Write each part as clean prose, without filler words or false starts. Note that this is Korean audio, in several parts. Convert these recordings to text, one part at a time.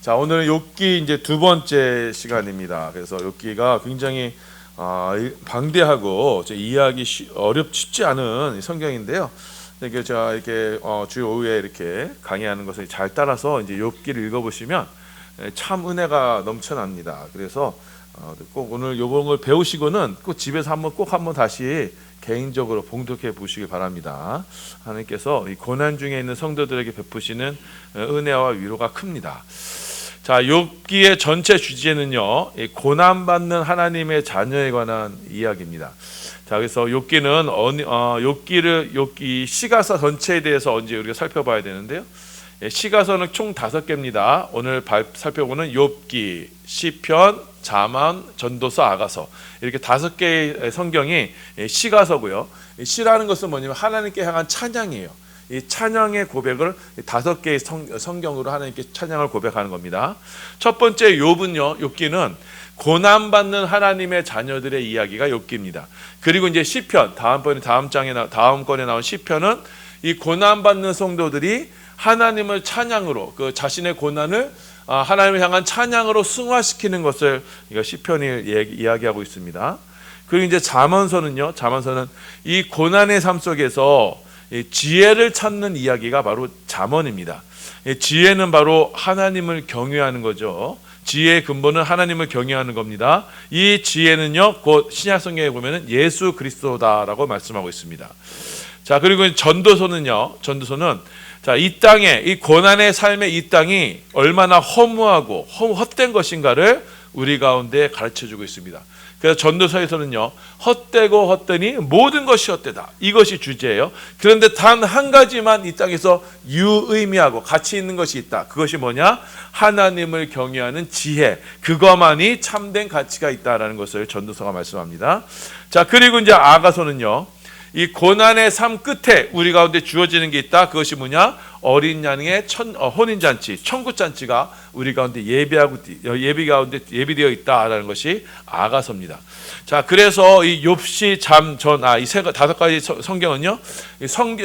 자, 오늘은 욥기 이제 두 번째 시간입니다. 그래서 욥기가 굉장히 방대하고 이해하기 쉽지 않은 성경인데요. 이게 제가 이렇게 주 오후에 이렇게 강의하는 것을 잘 따라서 이제 욥기를 읽어보시면 참 은혜가 넘쳐납니다. 그래서 꼭 오늘 요번을 배우시고는 꼭 집에서 꼭 한번 다시 개인적으로 봉독해 보시길 바랍니다. 하나님께서 이 고난 중에 있는 성도들에게 베푸시는 은혜와 위로가 큽니다. 자, 욥기의 전체 주제는요, 고난받는 하나님의 자녀에 관한 이야기입니다. 자, 그래서 욥기는 욥기 시가서 전체에 대해서 언제 우리가 살펴봐야 되는데요. 시가서는 총 5개입니다. 오늘 살펴보는 욥기, 시편, 잠언, 전도서, 아가서 이렇게 5개의 성경이 시가서고요. 시라는 것은 뭐냐면 하나님께 향한 찬양이에요. 이 찬양의 고백을 5개의 성경으로 하나님께 찬양을 고백하는 겁니다. 첫 번째 욥기는 고난받는 하나님의 자녀들의 이야기가 욥기입니다. 그리고 이제 시편, 다음 권에 나온 시편은 이 고난받는 성도들이 하나님을 찬양으로 그 자신의 고난을 하나님을 향한 찬양으로 승화시키는 것을 시편이 이야기하고 있습니다. 그리고 이제 잠언서는 이 고난의 삶 속에서 지혜를 찾는 이야기가 바로 잠언입니다. 지혜는 바로 하나님을 경외하는 거죠. 지혜의 근본은 하나님을 경외하는 겁니다. 이 지혜는요, 곧 신약성경에 보면은 예수 그리스도다라고 말씀하고 있습니다. 자, 그리고 전도서는 자, 이 땅에, 이 고난의 삶의 이 땅이 얼마나 허무하고 헛된 것인가를 우리 가운데 가르쳐주고 있습니다. 그래서 전도서에서는요, 헛되고 헛되니 모든 것이 헛되다, 이것이 주제예요. 그런데 단 한 가지만 이 땅에서 유의미하고 가치 있는 것이 있다. 그것이 뭐냐? 하나님을 경외하는 지혜, 그것만이 참된 가치가 있다라는 것을 전도서가 말씀합니다. 자, 그리고 이제 아가서는요, 이 고난의 삶 끝에 우리 가운데 주어지는 게 있다. 그것이 뭐냐? 어린 양의 혼인잔치, 천국잔치가 우리 가운데 예비되어 있다라는 것이 아가서입니다. 자, 그래서 이 욥시, 잠, 전, 이 5가지 성경은요,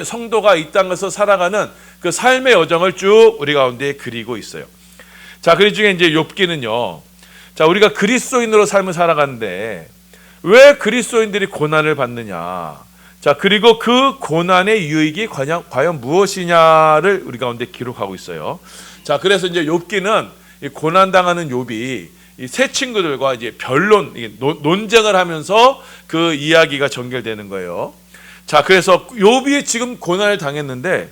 성도가 이 땅에서 살아가는 그 삶의 여정을 쭉 우리 가운데 그리고 있어요. 자, 그 중에 이제 욥기는요, 자, 우리가 그리스도인으로 삶을 살아가는데 왜 그리스도인들이 고난을 받느냐? 자, 그리고 그 고난의 유익이 과연 무엇이냐를 우리 가운데 기록하고 있어요. 자, 그래서 이제 욥기는 고난당하는 욥이 이 세 친구들과 이제 논쟁을 하면서 그 이야기가 전개되는 거예요. 자, 그래서 욥이 지금 고난을 당했는데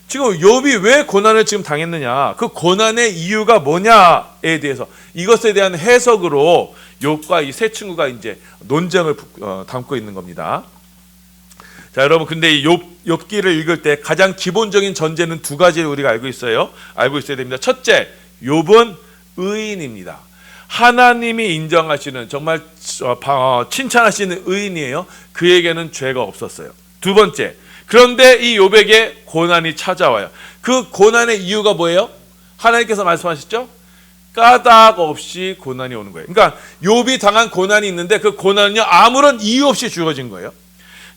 지금 욥이 왜 고난을 지금 당했느냐, 그 고난의 이유가 뭐냐에 대해서 이것에 대한 해석으로 욥과 이 세 친구가 이제 논쟁을 담고 있는 겁니다. 자, 여러분, 근데 이 욥기를 읽을 때 가장 기본적인 전제는 2가지를 우리가 알고 있어야 됩니다. 첫째, 욥은 의인입니다. 하나님이 인정하시는, 정말 칭찬하시는 의인이에요. 그에게는 죄가 없었어요. 두 번째, 그런데 이 욥에게 고난이 찾아와요. 그 고난의 이유가 뭐예요? 하나님께서 말씀하셨죠? 까닭 없이 고난이 오는 거예요. 그러니까 욥이 당한 고난이 있는데 그 고난은요, 아무런 이유 없이 주어진 거예요.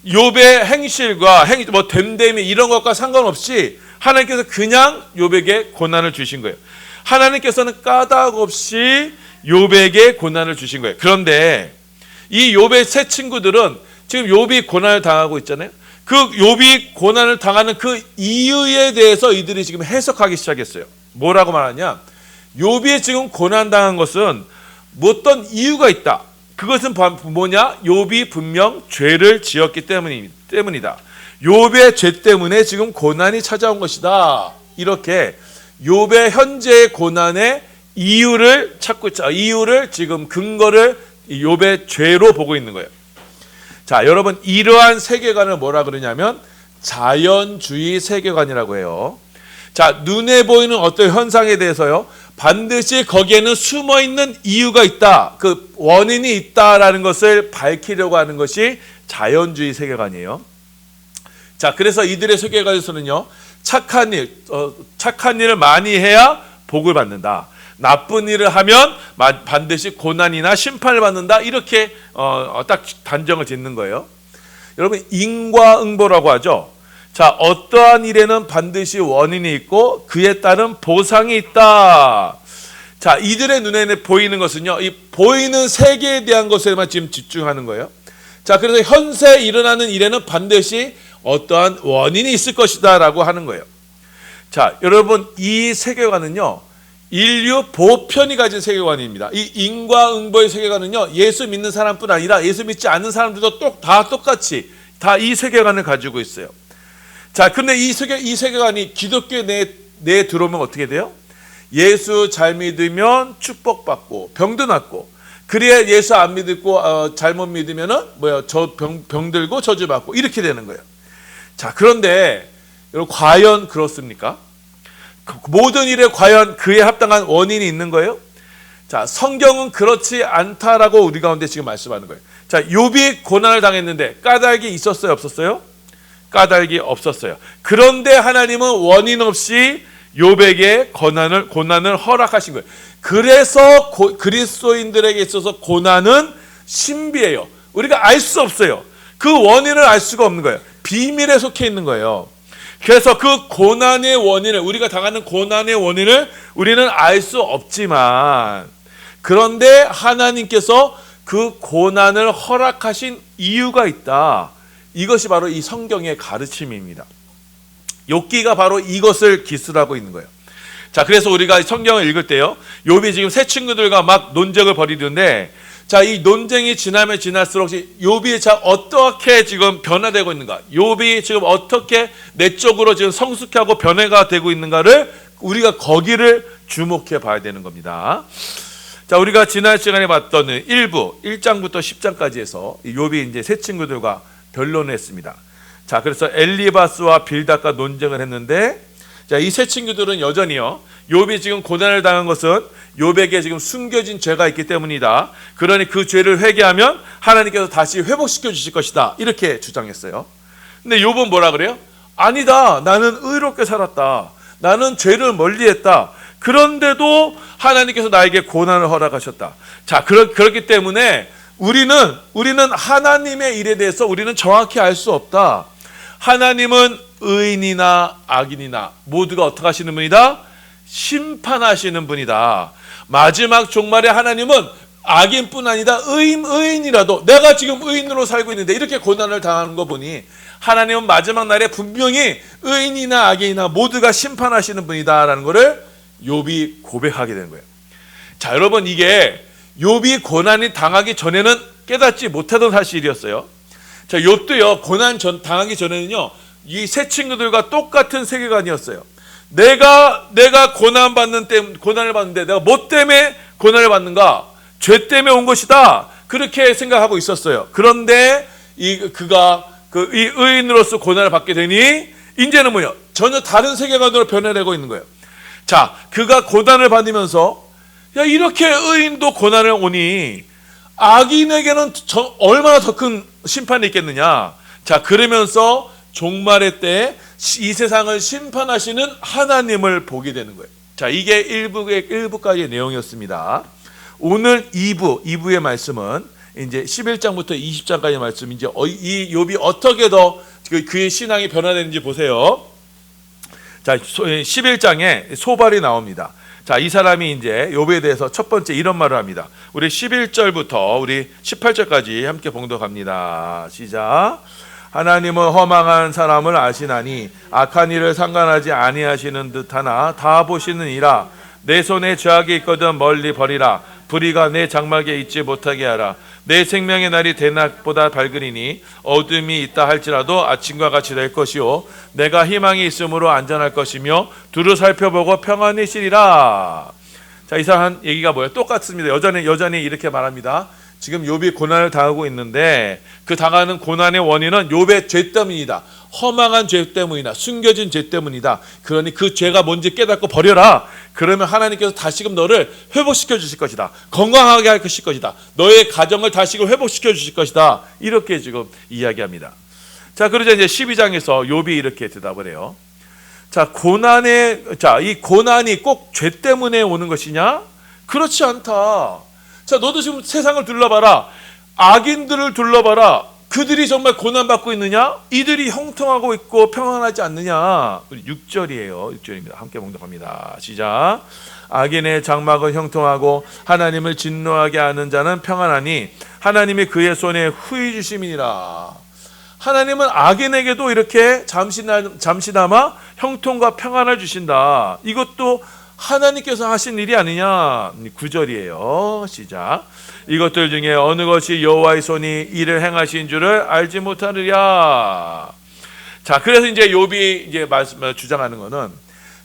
욥의 행실과 됨됨이 이런 것과 상관없이 하나님께서 그냥 욥에게 고난을 주신 거예요. 하나님께서는 까닭 없이 욥에게 고난을 주신 거예요. 그런데 이 욥의 세 친구들은 지금 욥이 고난을 당하고 있잖아요. 그 욥이 고난을 당하는 그 이유에 대해서 이들이 지금 해석하기 시작했어요. 뭐라고 말하냐? 욥이 지금 고난당한 것은 어떤 이유가 있다. 그것은 뭐냐? 욥이 분명 죄를 지었기 때문이다. 욥의 죄 때문에 지금 고난이 찾아온 것이다. 이렇게 욥의 현재의 고난의 이유를 지금 근거를 욥의 죄로 보고 있는 거예요. 자, 여러분, 이러한 세계관을 뭐라 그러냐면 자연주의 세계관이라고 해요. 자, 눈에 보이는 어떤 현상에 대해서요, 반드시 거기에는 숨어있는 이유가 있다, 그 원인이 있다라는 것을 밝히려고 하는 것이 자연주의 세계관이에요. 자, 그래서 이들의 세계관에서는요, 착한 일을 많이 해야 복을 받는다, 나쁜 일을 하면 반드시 고난이나 심판을 받는다, 이렇게 딱 단정을 짓는 거예요. 여러분, 인과응보라고 하죠. 자, 어떠한 일에는 반드시 원인이 있고 그에 따른 보상이 있다. 자, 이들의 눈에는 보이는 것은요, 이 보이는 세계에 대한 것에만 지금 집중하는 거예요. 자, 그래서 현세 일어나는 일에는 반드시 어떠한 원인이 있을 것이다 라고 하는 거예요. 자, 여러분, 이 세계관은요, 인류 보편이 가진 세계관입니다. 이 인과응보의 세계관은요, 예수 믿는 사람뿐 아니라 예수 믿지 않는 사람들도 다 똑같이 다 이 세계관을 가지고 있어요. 자, 근데 이 세계관이 기독교에 내에 들어오면 어떻게 돼요? 예수 잘 믿으면 축복받고 병도 낫고, 그래야 예수 안 믿고 잘못 믿으면은 병들고 저주받고 이렇게 되는 거예요. 자, 그런데 여러분, 과연 그렇습니까? 모든 일에 과연 그에 합당한 원인이 있는 거예요? 자, 성경은 그렇지 않다라고 우리 가운데 지금 말씀하는 거예요. 자, 욥이 고난을 당했는데 까닭이 있었어요, 없었어요? 까닭이 없었어요. 그런데 하나님은 원인 없이 욥에게 고난을 허락하신 거예요. 그래서 그리스도인들에게 있어서 고난은 신비예요. 우리가 알 수 없어요. 그 원인을 알 수가 없는 거예요. 비밀에 속해 있는 거예요. 그래서 그 고난의 원인을, 우리가 당하는 고난의 원인을 우리는 알 수 없지만, 그런데 하나님께서 그 고난을 허락하신 이유가 있다. 이것이 바로 이 성경의 가르침입니다. 욥기가 바로 이것을 기술하고 있는 거예요. 자, 그래서 우리가 성경을 읽을 때요, 욥이 지금 새 친구들과 막 논쟁을 벌이는데, 자, 이 논쟁이 지나면 지날수록 욥이 자 어떻게 지금 변화되고 있는가, 욥이 지금 어떻게 내적으로 지금 성숙하고 변화가 되고 있는가를 우리가 거기를 주목해 봐야 되는 겁니다. 자, 우리가 지난 시간에 봤던 1장부터 10장까지 해서 욥이 이제 새 친구들과 변론했습니다. 자, 그래서 엘리바스와 빌닷과 논쟁을 했는데, 자, 이 새 친구들은 여전히요, 욥이 지금 고난을 당한 것은 욥에게 지금 숨겨진 죄가 있기 때문이다. 그러니 그 죄를 회개하면 하나님께서 다시 회복시켜 주실 것이다. 이렇게 주장했어요. 근데 욥은 뭐라 그래요? 아니다. 나는 의롭게 살았다. 나는 죄를 멀리했다. 그런데도 하나님께서 나에게 고난을 허락하셨다. 자, 그렇기 때문에 우리는 하나님의 일에 대해서 우리는 정확히 알 수 없다. 하나님은 의인이나 악인이나 모두가 어떻게 하시는 분이다? 심판하시는 분이다. 마지막 종말에 하나님은 악인뿐 아니다, 의인이라도, 내가 지금 의인으로 살고 있는데 이렇게 고난을 당하는 거 보니 하나님은 마지막 날에 분명히 의인이나 악인이나 모두가 심판하시는 분이다라는 것을 욥이 고백하게 되는 거예요. 자, 여러분, 이게 욥이 고난이 당하기 전에는 깨닫지 못하던 사실이었어요. 자, 욥도요, 당하기 전에는요, 이 새 친구들과 똑같은 세계관이었어요. 내가 고난을 받는데 내가 뭐 때문에 고난을 받는가? 죄 때문에 온 것이다. 그렇게 생각하고 있었어요. 그런데 그가 이 의인으로서 고난을 받게 되니 이제는 뭐예요? 전혀 다른 세계관으로 변해내고 있는 거예요. 자, 그가 고난을 받으면서, 야, 이렇게 의인도 고난을 오니 악인에게는 얼마나 더 큰 심판이 있겠느냐. 자, 그러면서 종말의 때 이 세상을 심판하시는 하나님을 보게 되는 거예요. 자, 이게 1부까지의 내용이었습니다. 오늘 2부의 말씀은 이제 11장부터 20장까지의 말씀, 이제 이 욥이 어떻게 더 그의 신앙이 변화되는지 보세요. 자, 11장에 소발이 나옵니다. 자, 이 사람이 이제 욥에 대해서 첫 번째 이런 말을 합니다. 우리 11절부터 우리 18절까지 함께 봉독합니다. 시작. 하나님은 허망한 사람을 아시나니 악한 일을 상관하지 아니하시는 듯하나 다 보시느니라. 내 손에 죄악이 있거든 멀리 버리라. 불의가 내 장막에 있지 못하게 하라. 내 생명의 날이 대낮보다 밝으리니 어둠이 있다 할지라도 아침과 같이 될 것이요 내가 희망이 있으므로 안전할 것이며 두루 살펴보고 평안히 쉬리라. 자, 이 사람 얘기가 뭐예요? 똑같습니다. 여전히 이렇게 말합니다. 지금 욥이 고난을 당하고 있는데 그 당하는 고난의 원인은 욥의 죄 때문이다. 허망한 죄 때문이다. 숨겨진 죄 때문이다. 그러니 그 죄가 뭔지 깨닫고 버려라. 그러면 하나님께서 다시금 너를 회복시켜 주실 것이다. 건강하게 할 것이다. 너의 가정을 다시금 회복시켜 주실 것이다. 이렇게 지금 이야기합니다. 자, 그러자 이제 12장에서 욥이 이렇게 대답을 해요. 자, 이 고난이 꼭 죄 때문에 오는 것이냐? 그렇지 않다. 자, 너도 지금 세상을 둘러봐라. 악인들을 둘러봐라. 그들이 정말 고난받고 있느냐? 이들이 형통하고 있고 평안하지 않느냐? 우리 6절이에요. 6절입니다. 함께 봉독합니다. 시작. 악인의 장막은 형통하고 하나님을 진노하게 하는 자는 평안하니 하나님이 그의 손에 후히 주심이니라. 하나님은 악인에게도 이렇게 잠시나마 형통과 평안을 주신다. 이것도 하나님께서 하신 일이 아니냐. 9절이에요. 시작. 이것들 중에 어느 것이 여호와의 손이 이를 행하신 줄을 알지 못하느냐. 자, 그래서 이제 욥이 이제 주장하는 거는,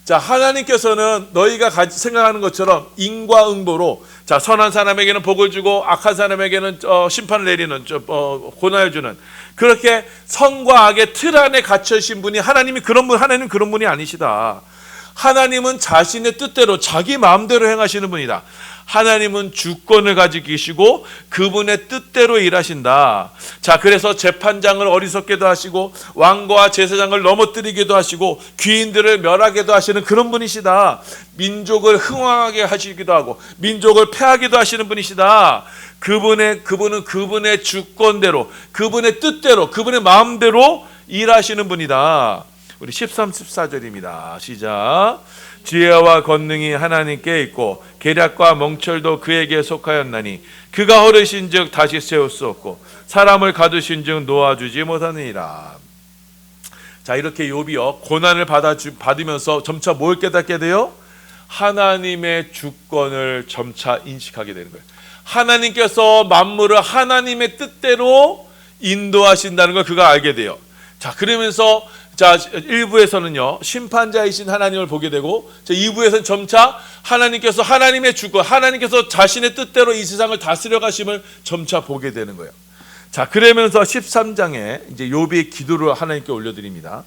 자, 하나님께서는 너희가 생각하는 것처럼 인과응보로, 자, 선한 사람에게는 복을 주고 악한 사람에게는 심판을 내리는, 고난을 주는, 그렇게 선과 악의 틀 안에 갇혀 있신 분이 하나님 그런 분이 아니시다. 하나님은 자신의 뜻대로 자기 마음대로 행하시는 분이다. 하나님은 주권을 가지고 계시고 그분의 뜻대로 일하신다. 자, 그래서 재판장을 어리석게도 하시고 왕과 제사장을 넘어뜨리기도 하시고 귀인들을 멸하게도 하시는 그런 분이시다. 민족을 흥왕하게 하시기도 하고 민족을 패하기도 하시는 분이시다. 그분은 그분의 주권대로, 그분의 뜻대로, 그분의 마음대로 일하시는 분이다. 우리 13, 14절입니다. 시작. 지혜와 권능이 하나님께 있고 계략과 멍철도 그에게 속하였나니 그가 허르신즉 다시 세울 수 없고 사람을 가두신즉 놓아주지 못하느니라. 자, 이렇게 욥이요 고난을 받으면서 점차 뭘 깨닫게 돼요? 하나님의 주권을 점차 인식하게 되는 거예요. 하나님께서 만물을 하나님의 뜻대로 인도하신다는 걸 그가 알게 돼요. 자, 그러면서 자, 1부에서는요 심판자이신 하나님을 보게 되고, 자, 2부에서는 점차 하나님께서 하나님의 주권, 하나님께서 자신의 뜻대로 이 세상을 다스려 가심을 점차 보게 되는 거예요. 자, 그러면서 13장에 이제 욥이 기도를 하나님께 올려드립니다.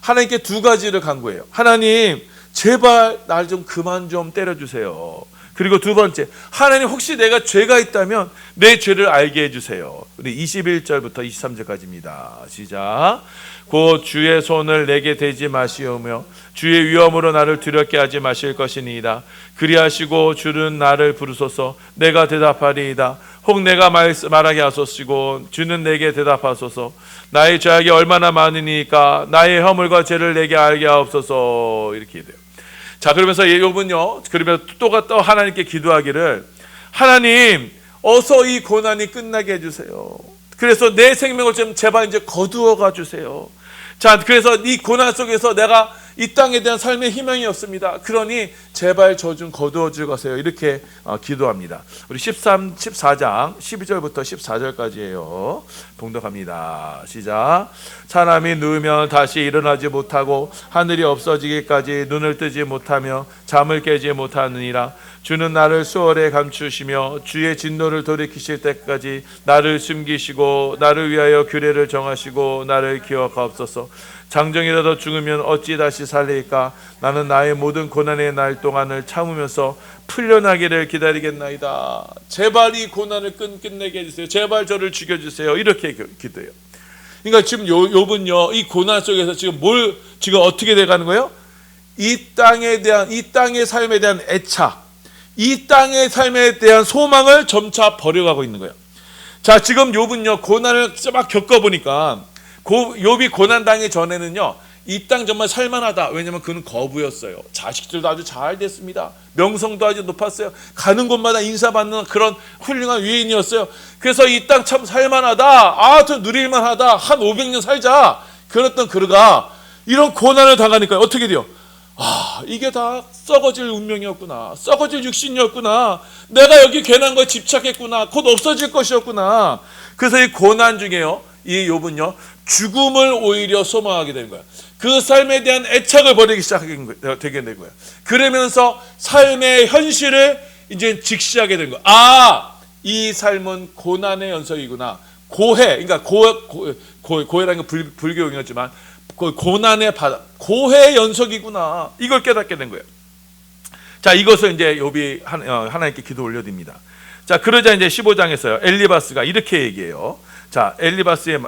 하나님께 두 가지를 간구해요. 하나님, 제발 날 좀 그만 좀 때려주세요. 그리고 두 번째, 하나님 혹시 내가 죄가 있다면 내 죄를 알게 해주세요. 우리 21절부터 23절까지입니다. 시작. 곧 주의 손을 내게 대지 마시오며 주의 위엄으로 나를 두렵게 하지 마실 것이니이다. 그리하시고 주는 나를 부르소서 내가 대답하리이다. 혹 내가 말하게 하소시고 주는 내게 대답하소서. 나의 죄악이 얼마나 많으니까 나의 허물과 죄를 내게 알게 하옵소서. 이렇게 돼요. 자, 그러면서 욥은요, 그러면서 또 하나님께 기도하기를, 하나님 어서 이 고난이 끝나게 해주세요. 그래서 내 생명을 좀 제발 이제 거두어가 주세요. 자, 그래서 이 고난 속에서 내가 이 땅에 대한 삶의 희망이 없습니다. 그러니 제발 저 좀 거두어 주세요. 이렇게 기도합니다. 우리 14장 12절부터 14절까지예요. 봉독합니다. 시작. 사람이 누우면 다시 일어나지 못하고 하늘이 없어지기까지 눈을 뜨지 못하며 잠을 깨지 못하느니라. 주는 나를 수월에 감추시며 주의 진노를 돌이키실 때까지 나를 숨기시고 나를 위하여 규례를 정하시고 나를 기억하옵소서. 장정이라도 죽으면 어찌 다시 살리까? 나는 나의 모든 고난의 날 동안을 참으면서 풀려나기를 기다리겠나이다. 제발 이 고난을 끝내게 해주세요. 제발 저를 죽여주세요. 이렇게 기도해요. 그러니까 지금 욥은요 이 고난 속에서 지금 어떻게 돼가는 거예요? 이 땅의 삶에 대한 애착, 이 땅의 삶에 대한 소망을 점차 버려가고 있는 거예요. 자, 지금 욥은요 고난을 막 겪어보니까, 욥이 고난 당하기 전에는요 이 땅 정말 살만하다. 왜냐면 그는 거부였어요. 자식들도 아주 잘 됐습니다. 명성도 아주 높았어요. 가는 곳마다 인사받는 그런 훌륭한 위인이었어요. 그래서 이 땅 참 살만하다. 좀 누릴만하다. 한 500년 살자. 그랬던 그가 이런 고난을 당하니까 어떻게 돼요? 이게 다 썩어질 운명이었구나. 썩어질 육신이었구나. 내가 여기 괜한 거에 집착했구나. 곧 없어질 것이었구나. 그래서 이 고난 중에요 이 욥은요 죽음을 오히려 소망하게 되는 거예요. 그 삶에 대한 애착을 버리기 시작하게 된 거예요. 그러면서 삶의 현실을 이제 직시하게 된 거예요. 이 삶은 고난의 연속이구나. 고해, 그러니까 고해라는 건 불교용이었지만 고난의 바다, 고해의 연속이구나. 이걸 깨닫게 된 거예요. 자, 이것을 이제 욥이 하나님께 기도 올려드립니다. 자, 그러자 이제 15장에서요 엘리바스가 이렇게 얘기해요. 자, 엘리바스의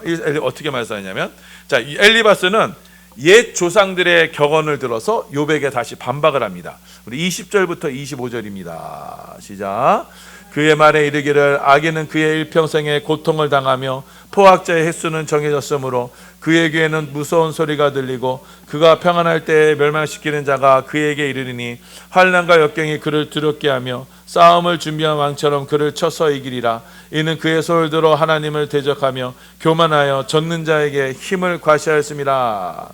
어떻게 말씀하냐면, 자, 엘리바스는 옛 조상들의 격언을 들어서 욥에게 다시 반박을 합니다. 우리 20절부터 25절입니다. 시작. 그의 말에 이르기를 악인은 그의 일평생에 고통을 당하며 포악자의 횟수는 정해졌으므로 그의 귀에는 무서운 소리가 들리고 그가 평안할 때에 멸망시키는 자가 그에게 이르리니 환난과 역경이 그를 두렵게 하며 싸움을 준비한 왕처럼 그를 쳐서 이기리라. 이는 그의 손을 들어 하나님을 대적하며 교만하여 젖는 자에게 힘을 과시하였습니다.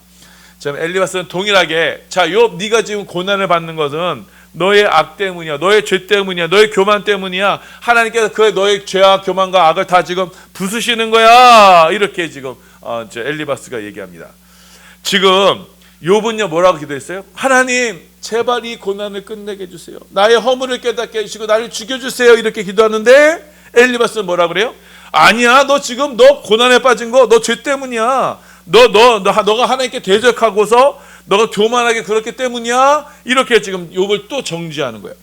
지금 엘리바스는 동일하게 자 욥 네가 지금 고난을 받는 것은 너의 악 때문이야, 너의 죄 때문이야, 너의 교만 때문이야. 하나님께서 그 너의 죄와 교만과 악을 다 지금 부수시는 거야. 이렇게 지금 엘리바스가 얘기합니다. 지금 욥은요 뭐라고 기도했어요? 하나님 제발 이 고난을 끝내게 해주세요. 나의 허물을 깨닫게 해주시고 나를 죽여주세요. 이렇게 기도하는데 엘리바스는 뭐라 그래요? 아니야, 너 지금 너 고난에 빠진 거 너 죄 때문이야. 너가 하나님께 대적하고서 너가 교만하게 그렇기 때문이야. 이렇게 지금 욥을 또 정죄하는 거예요.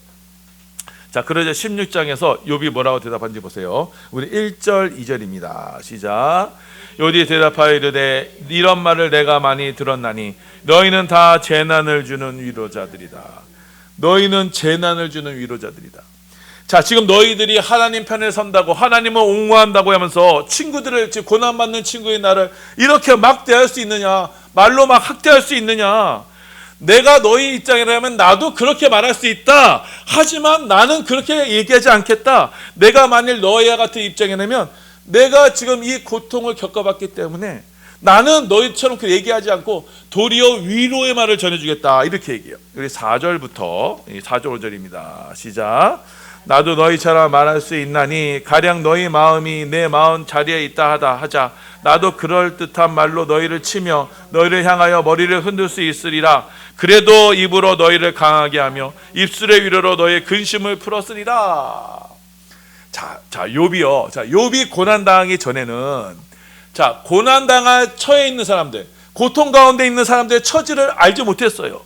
자, 그러자 16장에서 욥이 뭐라고 대답한지 보세요. 우리 1절 2절입니다. 시작. 욥이 대답하여 이르되 이런 말을 내가 많이 들었나니 너희는 다 재난을 주는 위로자들이다. 너희는 재난을 주는 위로자들이다. 자, 지금 너희들이 하나님 편에 선다고 하나님을 옹호한다고 하면서 친구들을 지금 고난받는 친구의 나를 이렇게 막 대할 수 있느냐? 말로 막 학대할 수 있느냐? 내가 너희 입장이라면 나도 그렇게 말할 수 있다. 하지만 나는 그렇게 얘기하지 않겠다. 내가 만일 너희와 같은 입장이라면 내가 지금 이 고통을 겪어봤기 때문에 나는 너희처럼 그 얘기하지 않고 도리어 위로의 말을 전해주겠다. 이렇게 얘기해요. 우리 4절부터 4절 5절입니다. 시작. 나도 너희처럼 말할 수 있나니 가령 너희 마음이 내 마음 자리에 있다 하자. 나도 그럴듯한 말로 너희를 치며 너희를 향하여 머리를 흔들 수 있으리라. 그래도 입으로 너희를 강하게 하며 입술의 위로로 너희의 근심을 풀었으리라. 자, 욥이요. 자, 욥이 고난당하기 전에는 자, 고난당할 처해 있는 사람들, 고통 가운데 있는 사람들의 처지를 알지 못했어요.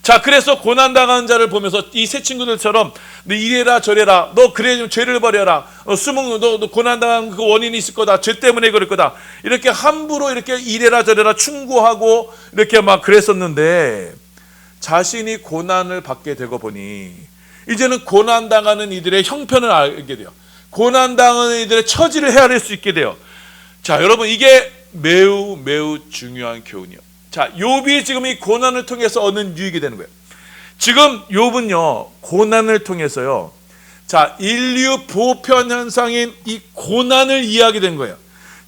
자, 그래서 고난당한 자를 보면서 이 세 친구들처럼 너 이래라 저래라, 너 그래 좀 죄를 버려라, 너 고난당한 그 원인이 있을 거다, 죄 때문에 그럴 거다, 이렇게 함부로 이렇게 이래라 저래라 충고하고 이렇게 막 그랬었는데 자신이 고난을 받게 되고 보니 이제는 고난당하는 이들의 형편을 알게 돼요. 고난당하는 이들의 처지를 헤아릴 수 있게 돼요. 자, 여러분 이게 매우 중요한 교훈이요. 자, 욥이 지금 이 고난을 통해서 얻는 유익이 되는 거예요. 지금 욥은요 고난을 통해서요, 자, 인류 보편 현상인 이 고난을 이해하게 된 거예요.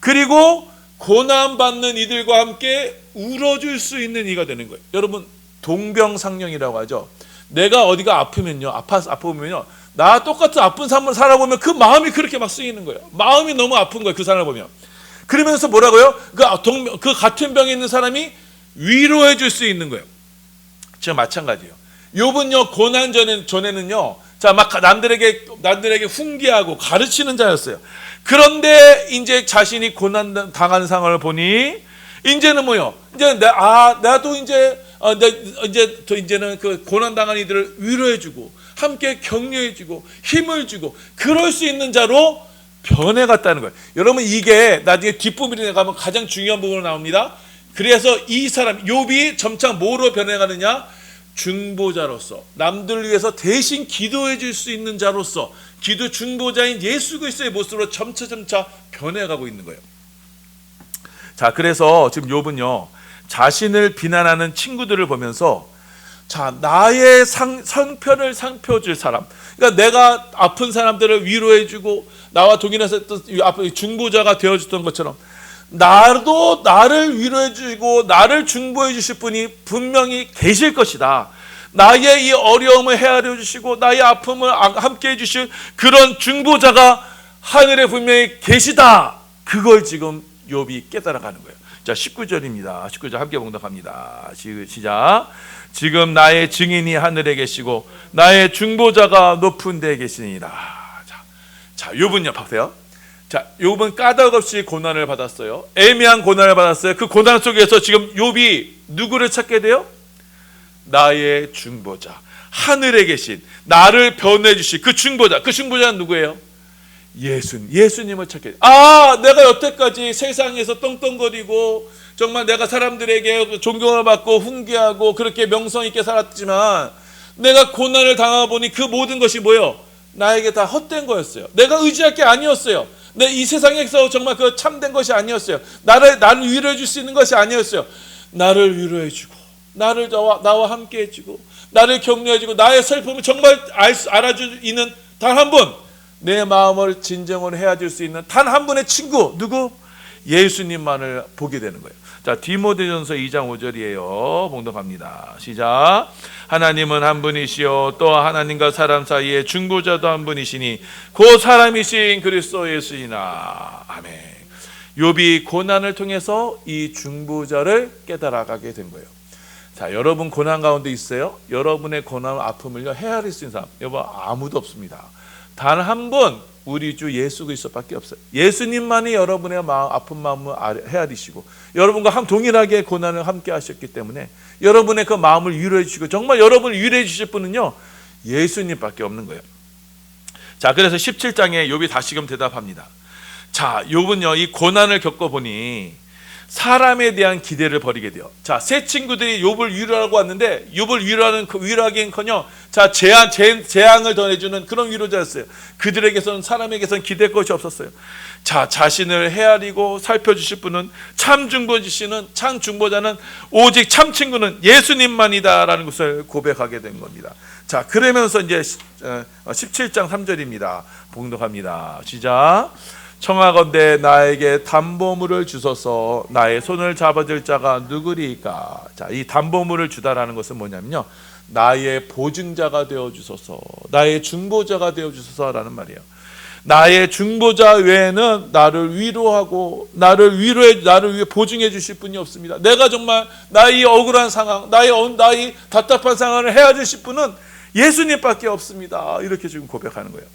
그리고 고난 받는 이들과 함께 울어줄 수 있는 이가 되는 거예요. 여러분 동병상련이라고 하죠. 내가 어디가 아프면요, 아프면요, 나 똑같은 아픈 삶을 살아보면 그 마음이 그렇게 막 쓰이는 거예요. 마음이 너무 아픈 거예요, 그 사람을 보면. 그러면서 뭐라고요? 그 같은 병에 있는 사람이 위로해 줄 수 있는 거예요. 지금 마찬가지예요. 욥은요 고난 전에는요, 자, 막 남들에게 훈계하고 가르치는 자였어요. 그런데 이제 자신이 고난 당하는 상황을 보니 이제는 뭐요? 이제 나도 이제는 그 고난 당한 이들을 위로해주고 함께 격려해주고 힘을 주고 그럴 수 있는 자로 변해갔다는 거예요. 여러분 이게 나중에 뒷부분에 가면 가장 중요한 부분으로 나옵니다. 그래서 이 사람 욥이 점차 뭐로 변해가느냐? 중보자로서, 남들 위해서 대신 기도해 줄 수 있는 자로서, 기도 중보자인 예수 그리스도의 모습으로 점차 변해가고 있는 거예요. 자, 그래서 지금 욥은요 자신을 비난하는 친구들을 보면서 자, 나의 성편을 상표줄 사람, 그러니까 내가 아픈 사람들을 위로해주고 나와 동일해서 중보자가 되어줬던 것처럼 나를 위로해주고 나를 중보해 주실 분이 분명히 계실 것이다. 나의 이 어려움을 헤아려 주시고 나의 아픔을 함께 해주실 그런 중보자가 하늘에 분명히 계시다. 그걸 지금 욥이 깨달아가는 거예요. 자, 19절입니다. 19절 함께 봉독합니다. 시작. 지금 나의 증인이 하늘에 계시고 나의 중보자가 높은 데에 계시니라. 자, 욥은요, 보세요. 자, 욥은 까닭없이 고난을 받았어요. 애매한 고난을 받았어요. 그 고난 속에서 지금 욥이 누구를 찾게 돼요? 나의 중보자, 하늘에 계신 나를 변해 주실 그 중보자. 그 중보자는 누구예요? 예수님을 찾게 돼. 아, 내가 여태까지 세상에서 떵떵거리고 정말 내가 사람들에게 존경을 받고 훈계하고 그렇게 명성 있게 살았지만 내가 고난을 당하보니 그 모든 것이 뭐예요? 나에게 다 헛된 거였어요. 내가 의지할 게 아니었어요. 내 이 세상에서 정말 그 참된 것이 아니었어요. 나를 위로해 줄 수 있는 것이 아니었어요. 나를 위로해 주고 나를 나와 함께 해주고 나를 격려해 주고 나의 슬픔을 정말 알아주는 단 한 분, 내 마음을 진정으로 헤아릴 수 있는 단 한 분의 친구, 누구? 예수님만을 보게 되는 거예요. 자, 디모데전서 2장 5절이에요. 봉독합니다. 시작. 하나님은 한 분이시요 또 하나님과 사람 사이에 중보자도 한 분이시니 그 사람이신 그리스도 예수이나. 아멘. 욥이 고난을 통해서 이 중보자를 깨달아가게 된 거예요. 자, 여러분 고난 가운데 있어요? 여러분의 고난 아픔을 헤아릴 수 있는 사람 여러분 아무도 없습니다. 단 한 분, 우리 주 예수 그리스도밖에 없어요. 예수님만이 여러분의 마음, 아픈 마음을 헤아리시고 여러분과 동일하게 고난을 함께 하셨기 때문에 여러분의 그 마음을 위로해 주시고 정말 여러분을 위로해 주실 분은요 예수님밖에 없는 거예요. 자, 그래서 17장에 욥이 다시금 대답합니다. 자, 욥은요 이 고난을 겪어보니 사람에 대한 기대를 버리게 돼요. 자, 세 친구들이 욥을 위로하고 왔는데 욥을 위로하기엔커녕 자, 재앙을 더해주는 그런 위로자였어요. 그들에게서는 사람에게서는 기댈 것이 없었어요. 자, 자신을 헤아리고 살펴주실 분은 참 중보자는 오직 참 친구는 예수님만이다라는 것을 고백하게 된 겁니다. 자, 그러면서 이제 17장 3절입니다. 봉독합니다. 시작. 청하건대 나에게 담보물을 주소서. 나의 손을 잡아줄 자가 누구리까? 자, 이 담보물을 주다라는 것은 뭐냐면요, 나의 보증자가 되어 주소서, 나의 중보자가 되어 주소서라는 말이에요. 나의 중보자 외에는 나를 위로하고 나를 위해 보증해 주실 분이 없습니다. 내가 정말 나의 억울한 상황, 나의 답답한 상황을 헤아리실 분은 예수님밖에 없습니다. 이렇게 지금 고백하는 거예요.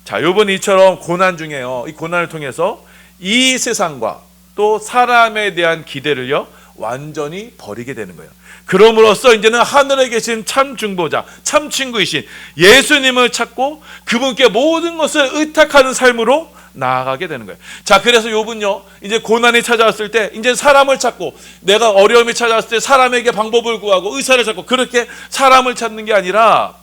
자, 요번 이처럼 고난 중에요, 이 고난을 통해서 이 세상과 또 사람에 대한 기대를요 완전히 버리게 되는 거예요. 그럼으로써 이제는 하늘에 계신 참 중보자, 참 친구이신 예수님을 찾고 그분께 모든 것을 의탁하는 삶으로 나아가게 되는 거예요. 자, 그래서 욥은요 이제 고난이 찾아왔을 때 이제 사람을 찾고, 내가 어려움이 찾아왔을 때 사람에게 방법을 구하고 의사를 찾고 그렇게 사람을 찾는 게 아니라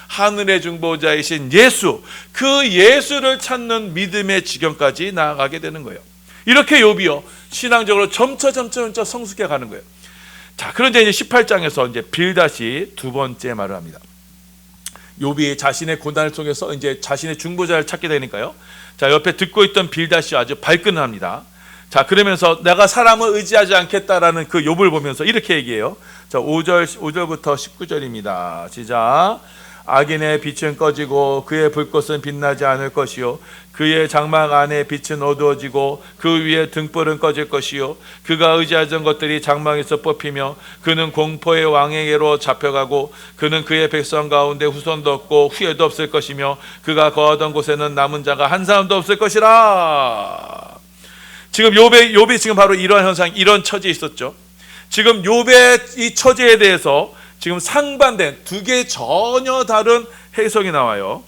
하늘의 중보자이신 예수, 그 예수를 찾는 믿음의 지경까지 나아가게 되는 거예요. 이렇게 욥이요 신앙적으로 점차 성숙해 가는 거예요. 자, 그런데 이제 18장에서 이제 빌닷이 두 번째 말을 합니다. 욥이 자신의 고난을 통해서 이제 자신의 중보자를 찾게 되니까요. 자, 옆에 듣고 있던 빌닷이 아주 발끈을 합니다. 자, 그러면서 내가 사람을 의지하지 않겠다라는 그 욥을 보면서 이렇게 얘기해요. 자, 5절부터 19절입니다. 시작. 악인의 빛은 꺼지고 그의 불꽃은 빛나지 않을 것이요, 그의 장막 안에 빛은 어두워지고 그 위에 등불은 꺼질 것이요, 그가 의지하던 것들이 장막에서 뽑히며 그는 공포의 왕에게로 잡혀가고 그는 그의 백성 가운데 후손도 없고 후예도 없을 것이며 그가 거하던 곳에는 남은 자가 한 사람도 없을 것이라. 지금 욥이 지금 바로 이런 현상, 이런 처지에 있었죠. 지금 욥의 이 처지에 대해서 지금 상반된 두 개의 전혀 다른 해석이 나와요.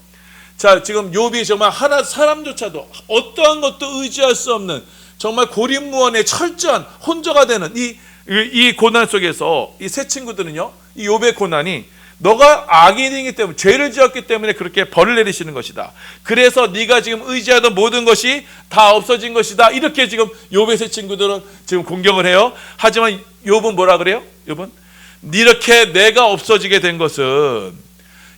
자, 지금 욥이 정말 하나 사람조차도 어떠한 것도 의지할 수 없는 정말 고립무원의 철저한 혼자가 되는 이 고난 속에서 이 세 친구들은요, 이 욥의 고난이 너가 악인이기 때문에, 죄를 지었기 때문에 그렇게 벌을 내리시는 것이다. 그래서 네가 지금 의지하던 모든 것이 다 없어진 것이다. 이렇게 지금 욥의 세 친구들은 지금 공격을 해요. 하지만 욥은 뭐라 그래요? 욥은 이렇게 내가 없어지게 된 것은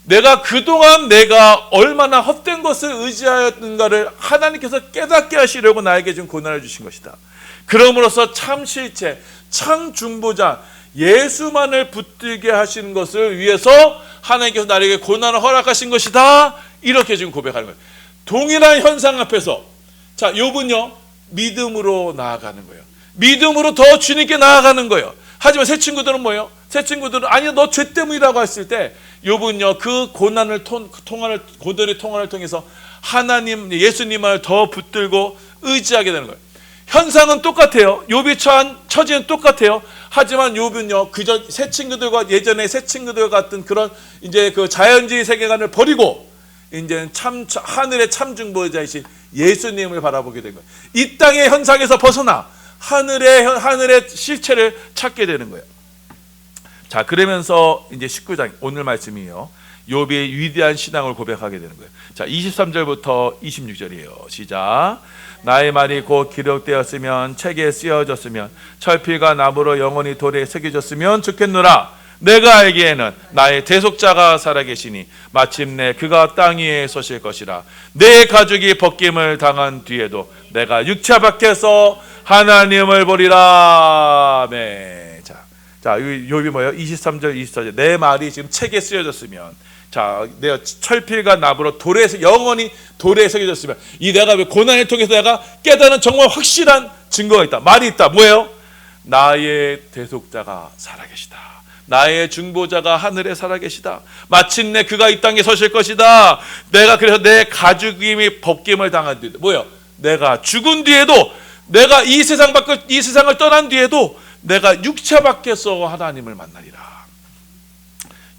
내가 그동안 내가 얼마나 헛된 것을 의지하였는가를 하나님께서 깨닫게 하시려고 나에게 좀 고난을 주신 것이다. 그러므로서 참 실체, 참 중보자 예수만을 붙들게 하시는 것을 위해서 하나님께서 나에게 고난을 허락하신 것이다. 이렇게 지금 고백하는 거예요. 동일한 현상 앞에서 자, 욥은요 믿음으로 나아가는 거예요. 믿음으로 더 주님께 나아가는 거예요. 하지만 새 친구들은 뭐예요? 새 친구들은 아니 너 죄 때문이라고 했을 때 욥은요 그 고난의 통화를 통해서 하나님 예수님을 더 붙들고 의지하게 되는 거예요. 현상은 똑같아요. 욥이 처한 처지는 똑같아요. 하지만 욥은요 그저 새 친구들과 예전에 새 친구들 같은 그런 이제 그 자연주의 세계관을 버리고 이제는 하늘의 참 중보자이신 예수님을 바라보게 된 거예요. 이 땅의 현상에서 벗어나 하늘의 실체를 찾게 되는 거예요. 자, 그러면서 이제 19장 오늘 말씀이요, 욥의 위대한 신앙을 고백하게 되는 거예요. 자, 23절부터 26절이에요. 시작. 나의 말이 곧 기록되었으면 책에 쓰여졌으면 철필과 나무로 영원히 돌에 새겨졌으면 좋겠노라. 내가 알기에는 나의 대속자가 살아계시니 마침내 그가 땅 위에 서실 것이라. 내 가죽이 벗김을 당한 뒤에도 내가 육체 밖에서 하나님을 보리라. 네. 자, 욥이 뭐예요? 23절, 24절. 내 말이 지금 책에 쓰여졌으면, 자, 내가 철필과 나무로 영원히 돌에 새겨졌으면, 이 내가 고난을 통해서 내가 깨닫는 정말 확실한 증거가 있다. 말이 있다. 뭐예요? 나의 대속자가 살아계시다. 나의 중보자가 하늘에 살아계시다. 마침내 그가 이 땅에 서실 것이다. 내가 그래서 내 가죽임이 벗김을 당한 뒤에도, 뭐예요? 내가 죽은 뒤에도, 내가 이 세상을 떠난 뒤에도 내가 육체 밖에서 하나님을 만나리라.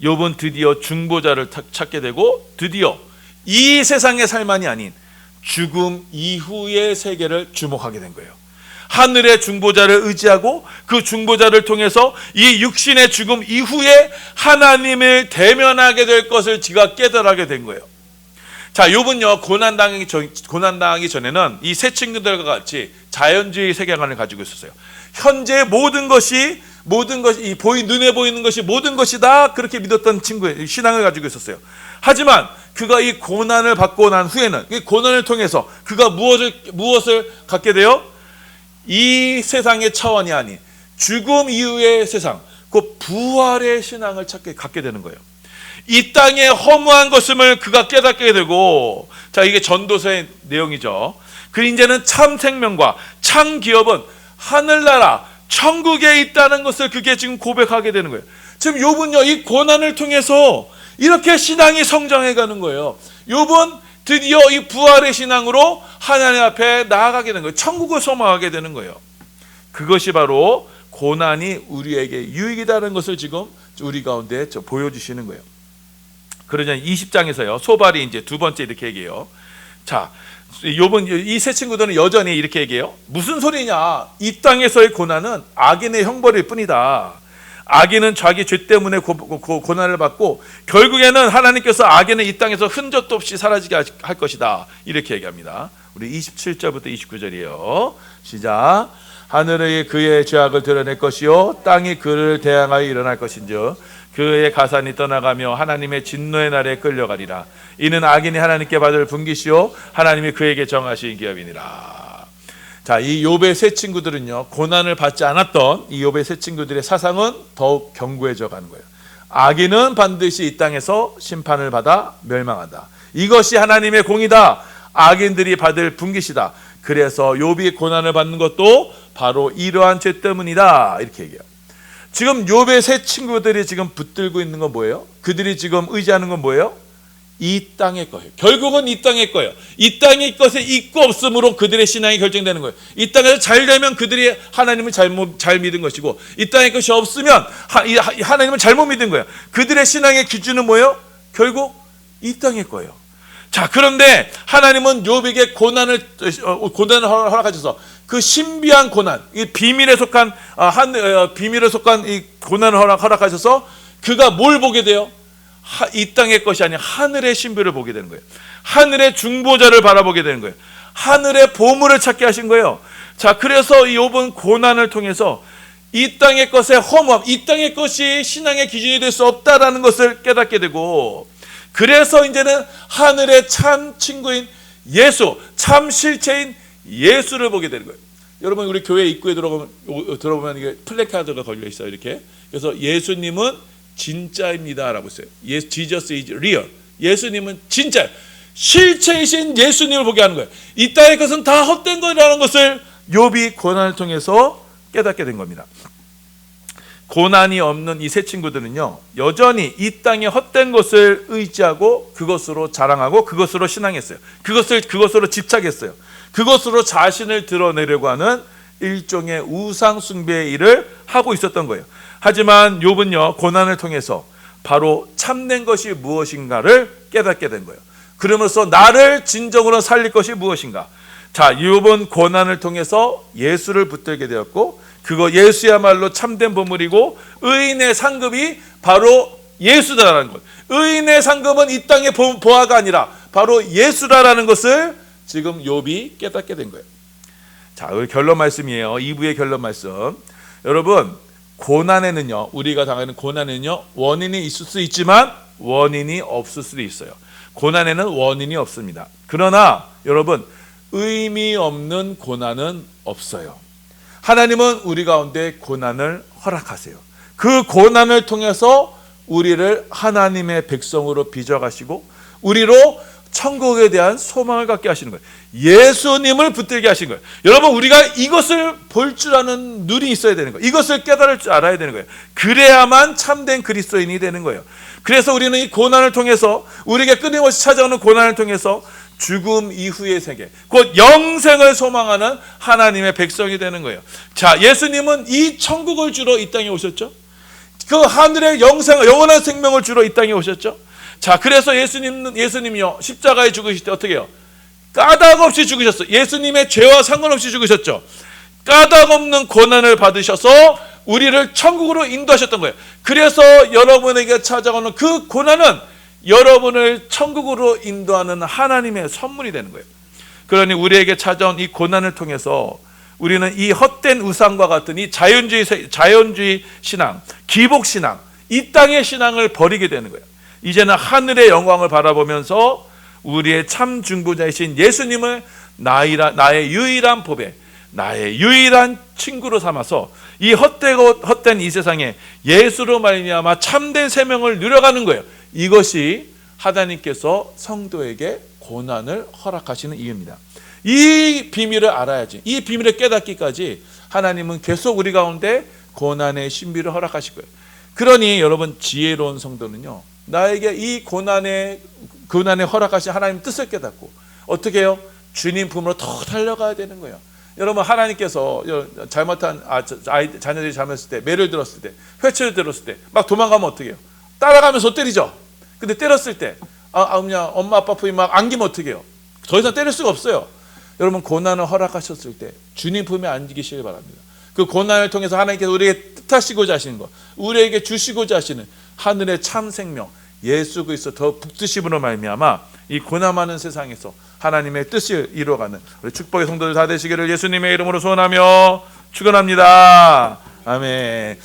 욥은 드디어 중보자를 찾게 되고, 드디어 이 세상의 삶만이 아닌 죽음 이후의 세계를 주목하게 된 거예요. 하늘의 중보자를 의지하고 그 중보자를 통해서 이 육신의 죽음 이후에 하나님을 대면하게 될 것을 지가 깨달하게 된 거예요. 자, 욥은요, 고난당하기 전에는 이 세 친구들과 같이 자연주의 세계관을 가지고 있었어요. 현재 모든 것이 눈에 보이는 것이 모든 것이다, 그렇게 믿었던 친구의 신앙을 가지고 있었어요. 하지만 그가 이 고난을 받고 난 후에는, 이 고난을 통해서 그가 무엇을 갖게 돼요? 이 세상의 차원이 아닌 죽음 이후의 세상, 그 부활의 신앙을 갖게 되는 거예요. 이 땅의 허무한 것임을 그가 깨닫게 되고, 자, 이게 전도서의 내용이죠. 그 이제는 참 생명과 참 기업은 하늘나라 천국에 있다는 것을 그게 지금 고백하게 되는 거예요. 지금 욥은요, 이 고난을 통해서 이렇게 신앙이 성장해 가는 거예요. 욥은 드디어 이 부활의 신앙으로 하나님 앞에 나아가게 되는 거예요. 천국을 소망하게 되는 거예요. 그것이 바로 고난이 우리에게 유익이다는 것을 지금 우리 가운데 보여주시는 거예요. 그러자 20장에서요, 소발이 이제 두 번째 이렇게 얘기해요. 자, 욥은 이 세 친구들은 여전히 이렇게 얘기해요. 무슨 소리냐? 이 땅에서의 고난은 악인의 형벌일 뿐이다. 악인은 자기 죄 때문에 고난을 받고 결국에는 하나님께서 악인은 이 땅에서 흔적도 없이 사라지게 할 것이다. 이렇게 얘기합니다. 우리 27절부터 29절이에요. 시작. 하늘의 그의 죄악을 드러낼 것이요 땅이 그를 대항하여 일어날 것인즉 그의 가산이 떠나가며 하나님의 진노의 날에 끌려가리라. 이는 악인이 하나님께 받을 분깃이요 하나님이 그에게 정하신 기업이니라. 자, 이 욥의 세 친구들은요, 고난을 받지 않았던 이 욥의 세 친구들의 사상은 더욱 견고해져 가는 거예요. 악인은 반드시 이 땅에서 심판을 받아 멸망한다. 이것이 하나님의 공이다. 악인들이 받을 분깃이다. 그래서 욥이 고난을 받는 것도 바로 이러한 죄 때문이다. 이렇게 얘기해요. 지금 욥의 세 친구들이 지금 붙들고 있는 건 뭐예요? 그들이 지금 의지하는 건 뭐예요? 이 땅의 거예요. 결국은 이 땅의 거예요. 이 땅의 것에 있고 없음으로 그들의 신앙이 결정되는 거예요. 이 땅에서 잘 되면 그들이 하나님을 잘 믿은 것이고, 이 땅의 것이 없으면 하나님을 잘못 믿은 거예요. 그들의 신앙의 기준은 뭐예요? 결국 이 땅의 거예요. 자, 그런데 하나님은 욥에게 고난을 허락하셔서 그 신비한 고난, 이 비밀에 속한 이 고난을 허락하셔서 그가 뭘 보게 돼요? 이 땅의 것이 아닌 하늘의 신비를 보게 되는 거예요. 하늘의 중보자를 바라보게 되는 거예요. 하늘의 보물을 찾게 하신 거예요. 자, 그래서 이 욥은 고난을 통해서 이 땅의 것의 허무함, 이 땅의 것이 신앙의 기준이 될 수 없다라는 것을 깨닫게 되고, 그래서 이제는 하늘의 참 친구인 예수, 참 실체인 예수를 보게 되는 거예요. 여러분, 우리 교회 입구에 들어보면 이게 플래카드가 걸려 있어요. 이렇게. 그래서 예수님은 진짜입니다라고 했어요. Jesus is real. 예수님은 진짜, 실체이신 예수님을 보게 하는 거예요. 이 땅의 것은 다 헛된 거라는 것을 욥이 고난을 통해서 깨닫게 된 겁니다. 고난이 없는 이 세 친구들은요, 여전히 이 땅의 헛된 것을 의지하고 그것으로 자랑하고 그것으로 신앙했어요. 그것으로 집착했어요. 그것으로 자신을 드러내려고 하는 일종의 우상 숭배의 일을 하고 있었던 거예요. 하지만 욥은요, 고난을 통해서 바로 참된 것이 무엇인가를 깨닫게 된 거예요. 그러면서 나를 진정으로 살릴 것이 무엇인가? 자, 이번 고난을 통해서 예수를 붙들게 되었고, 그거 예수야말로 참된 보물이고 의인의 상급이 바로 예수다라는 것. 의인의 상급은 이 땅의 보화가 아니라 바로 예수다라는 것을 지금 욥이 깨닫게 된 거예요. 자, 우리 결론 말씀이에요. 2부의 결론 말씀. 여러분, 고난에는요, 우리가 당하는 고난에는요, 원인이 있을 수 있지만 원인이 없을 수도 있어요. 고난에는 원인이 없습니다. 그러나 여러분, 의미 없는 고난은 없어요. 하나님은 우리 가운데 고난을 허락하세요. 그 고난을 통해서 우리를 하나님의 백성으로 빚어가시고 우리로 천국에 대한 소망을 갖게 하시는 거예요. 예수님을 붙들게 하시는 거예요. 여러분, 우리가 이것을 볼 줄 아는 눈이 있어야 되는 거예요. 이것을 깨달을 줄 알아야 되는 거예요. 그래야만 참된 그리스도인이 되는 거예요. 그래서 우리는 이 고난을 통해서, 우리에게 끊임없이 찾아오는 고난을 통해서 죽음 이후의 세계, 곧 영생을 소망하는 하나님의 백성이 되는 거예요. 자, 예수님은 이 천국을 주러 이 땅에 오셨죠. 그 하늘의 영생을, 영원한 생명을 주러 이 땅에 오셨죠. 자, 그래서 예수님이요, 십자가에 죽으실 때 어떻게 해요? 까닭 없이 죽으셨어요. 예수님의 죄와 상관없이 죽으셨죠. 까닭 없는 고난을 받으셔서 우리를 천국으로 인도하셨던 거예요. 그래서 여러분에게 찾아오는 그 고난은 여러분을 천국으로 인도하는 하나님의 선물이 되는 거예요. 그러니 우리에게 찾아온 이 고난을 통해서 우리는 이 헛된 우상과 같은 이 자연주의 신앙, 기복 신앙, 이 땅의 신앙을 버리게 되는 거예요. 이제는 하늘의 영광을 바라보면서 우리의 참 중보자이신 예수님을 나의 유일한 보배, 나의 유일한 친구로 삼아서 이 헛된 이 세상에 예수로 말미암아 참된 생명을 누려가는 거예요. 이것이 하나님께서 성도에게 고난을 허락하시는 이유입니다. 이 비밀을 알아야지, 이 비밀을 깨닫기까지 하나님은 계속 우리 가운데 고난의 신비를 허락하실 거예요. 그러니 여러분, 지혜로운 성도는요, 나에게 이 고난에 허락하신 하나님 뜻을 깨닫고 어떻게 해요? 주님 품으로 더 달려가야 되는 거예요. 여러분, 하나님께서 잘못한 자녀들이 잘못했을 때, 매를 들었을 때, 회초를 들었을 때 막 도망가면 어떻게 해요? 따라가면서 때리죠. 근데 때렸을 때 엄마 아빠 품이 막 안기면 어떻게 해요? 더 이상 때릴 수가 없어요. 여러분, 고난을 허락하셨을 때 주님 품에 안기시길 바랍니다. 그 고난을 통해서 하나님께서 우리에게 뜻하시고자 하시는 것, 우리에게 주시고자 하시는 하늘의 참 생명 예수 그리스도 더 북드심으로 말미암아 이 고난 많은 세상에서 하나님의 뜻을 이루어가는 우리 축복의 성도들 다 되시기를 예수님의 이름으로 소원하며 축원합니다. 아멘.